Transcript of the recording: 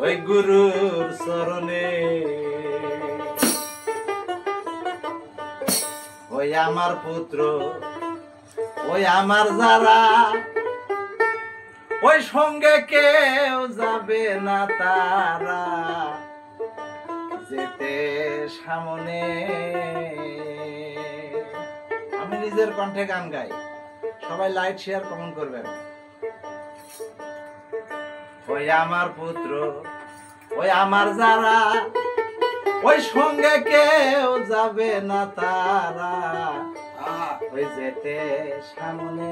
ওই গুরুর চরণে ওই আমার পুত্র ওই আমার যারা ওই সঙ্গে কেউ যাবে না তারা যেতে সামনে। আমি নিজের কণ্ঠে গান গাই, সবাই লাইক শেয়ার কমেন্ট করবেন। ওই আমার পুত্র ওই আমার যারা ওই সঙ্গে কেউ যাবে না তারা ওই যেতে সামনে।